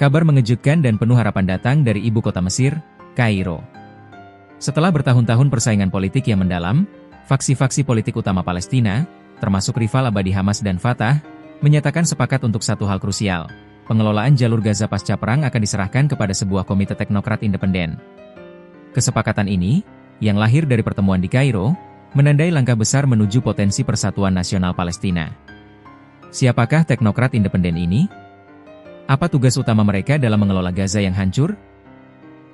Kabar mengejutkan dan penuh harapan datang dari ibu kota Mesir, Kairo. Setelah bertahun-tahun persaingan politik yang mendalam, faksi-faksi politik utama Palestina, termasuk rival abadi Hamas dan Fatah, menyatakan sepakat untuk satu hal krusial. Pengelolaan jalur Gaza pasca perang akan diserahkan kepada sebuah komite teknokrat independen. Kesepakatan ini, yang lahir dari pertemuan di Kairo, menandai langkah besar menuju potensi persatuan nasional Palestina. Siapakah teknokrat independen ini? Apa tugas utama mereka dalam mengelola Gaza yang hancur?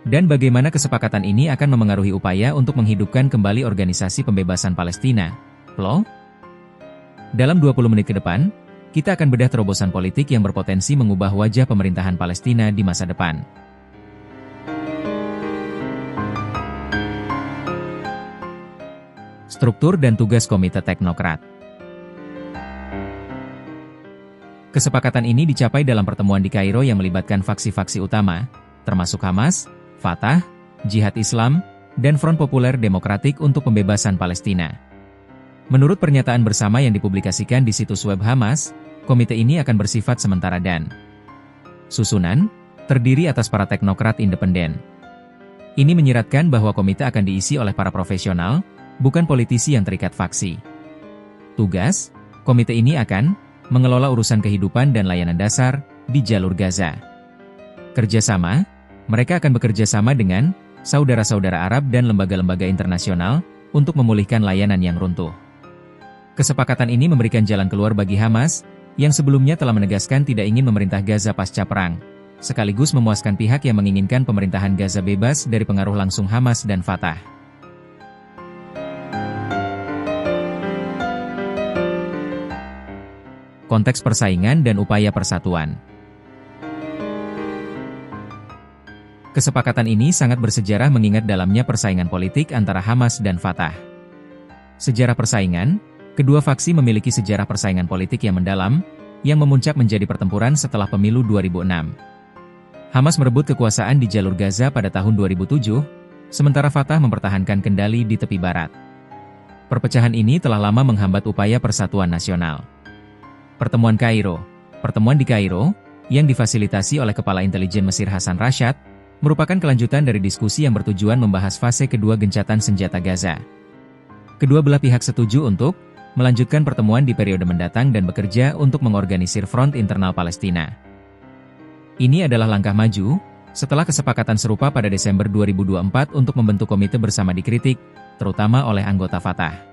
Dan bagaimana kesepakatan ini akan memengaruhi upaya untuk menghidupkan kembali Organisasi Pembebasan Palestina, PLO? Dalam 20 menit ke depan, kita akan bedah terobosan politik yang berpotensi mengubah wajah pemerintahan Palestina di masa depan. Struktur dan tugas Komite Teknokrat. Kesepakatan ini dicapai dalam pertemuan di Kairo yang melibatkan faksi-faksi utama, termasuk Hamas, Fatah, Jihad Islam, dan Front Populer Demokratik untuk Pembebasan Palestina. Menurut pernyataan bersama yang dipublikasikan di situs web Hamas, komite ini akan bersifat sementara dan susunan terdiri atas para teknokrat independen. Ini menyiratkan bahwa komite akan diisi oleh para profesional, bukan politisi yang terikat faksi. Tugas komite ini akan mengelola urusan kehidupan dan layanan dasar di jalur Gaza. Kerjasama, mereka akan bekerja sama dengan saudara-saudara Arab dan lembaga-lembaga internasional untuk memulihkan layanan yang runtuh. Kesepakatan ini memberikan jalan keluar bagi Hamas, yang sebelumnya telah menegaskan tidak ingin memerintah Gaza pasca perang, sekaligus memuaskan pihak yang menginginkan pemerintahan Gaza bebas dari pengaruh langsung Hamas dan Fatah. Konteks persaingan dan upaya persatuan. Kesepakatan ini sangat bersejarah mengingat dalamnya persaingan politik antara Hamas dan Fatah. Sejarah persaingan, kedua faksi memiliki sejarah persaingan politik yang mendalam, yang memuncak menjadi pertempuran setelah pemilu 2006. Hamas merebut kekuasaan di jalur Gaza pada tahun 2007, sementara Fatah mempertahankan kendali di tepi barat. Perpecahan ini telah lama menghambat upaya persatuan nasional. Pertemuan di Kairo, yang difasilitasi oleh Kepala Intelijen Mesir Hassan Rashad, merupakan kelanjutan dari diskusi yang bertujuan membahas fase kedua gencatan senjata Gaza. Kedua belah pihak setuju untuk melanjutkan pertemuan di periode mendatang dan bekerja untuk mengorganisir front internal Palestina. Ini adalah langkah maju, setelah kesepakatan serupa pada Desember 2024 untuk membentuk komite bersama dikritik, terutama oleh anggota Fatah.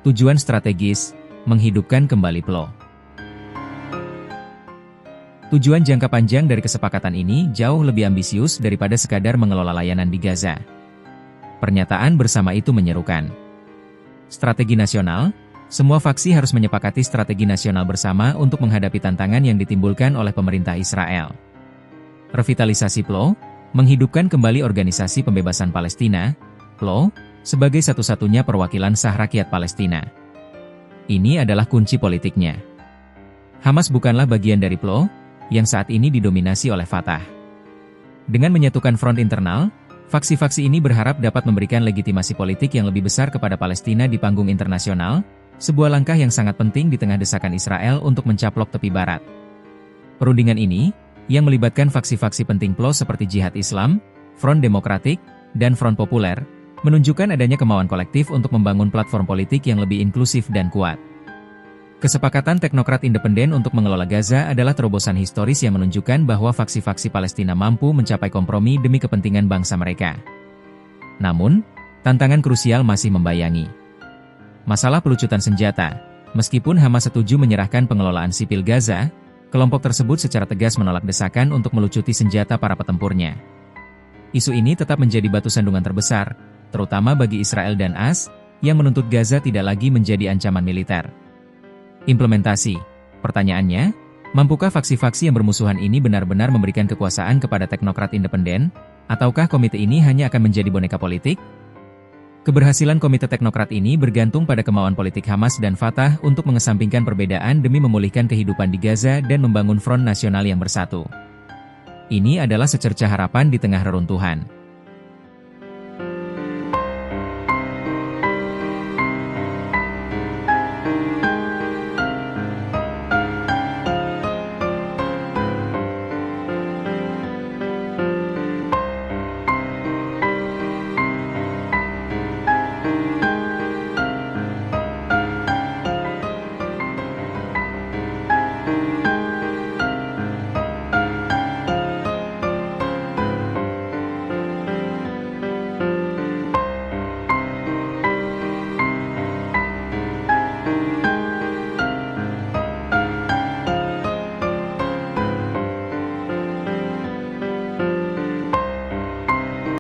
Tujuan strategis, menghidupkan kembali PLO. Tujuan jangka panjang dari kesepakatan ini jauh lebih ambisius daripada sekadar mengelola layanan di Gaza. Pernyataan bersama itu menyerukan strategi nasional, semua faksi harus menyepakati strategi nasional bersama untuk menghadapi tantangan yang ditimbulkan oleh pemerintah Israel. Revitalisasi PLO, menghidupkan kembali Organisasi Pembebasan Palestina, PLO, sebagai satu-satunya perwakilan sah rakyat Palestina. Ini adalah kunci politiknya. Hamas bukanlah bagian dari PLO, yang saat ini didominasi oleh Fatah. Dengan menyatukan front internal, faksi-faksi ini berharap dapat memberikan legitimasi politik yang lebih besar kepada Palestina di panggung internasional, sebuah langkah yang sangat penting di tengah desakan Israel untuk mencaplok tepi barat. Perundingan ini, yang melibatkan faksi-faksi penting PLO seperti Jihad Islam, Front Demokratik, dan Front Populer, menunjukkan adanya kemauan kolektif untuk membangun platform politik yang lebih inklusif dan kuat. Kesepakatan teknokrat independen untuk mengelola Gaza adalah terobosan historis yang menunjukkan bahwa faksi-faksi Palestina mampu mencapai kompromi demi kepentingan bangsa mereka. Namun, tantangan krusial masih membayangi. Masalah pelucutan senjata. Meskipun Hamas setuju menyerahkan pengelolaan sipil Gaza, kelompok tersebut secara tegas menolak desakan untuk melucuti senjata para petempurnya. Isu ini tetap menjadi batu sandungan terbesar, terutama bagi Israel dan AS, yang menuntut Gaza tidak lagi menjadi ancaman militer. Implementasi. Pertanyaannya, mampukah faksi-faksi yang bermusuhan ini benar-benar memberikan kekuasaan kepada teknokrat independen, ataukah komite ini hanya akan menjadi boneka politik? Keberhasilan komite teknokrat ini bergantung pada kemauan politik Hamas dan Fatah untuk mengesampingkan perbedaan demi memulihkan kehidupan di Gaza dan membangun front nasional yang bersatu. Ini adalah secercah harapan di tengah reruntuhan.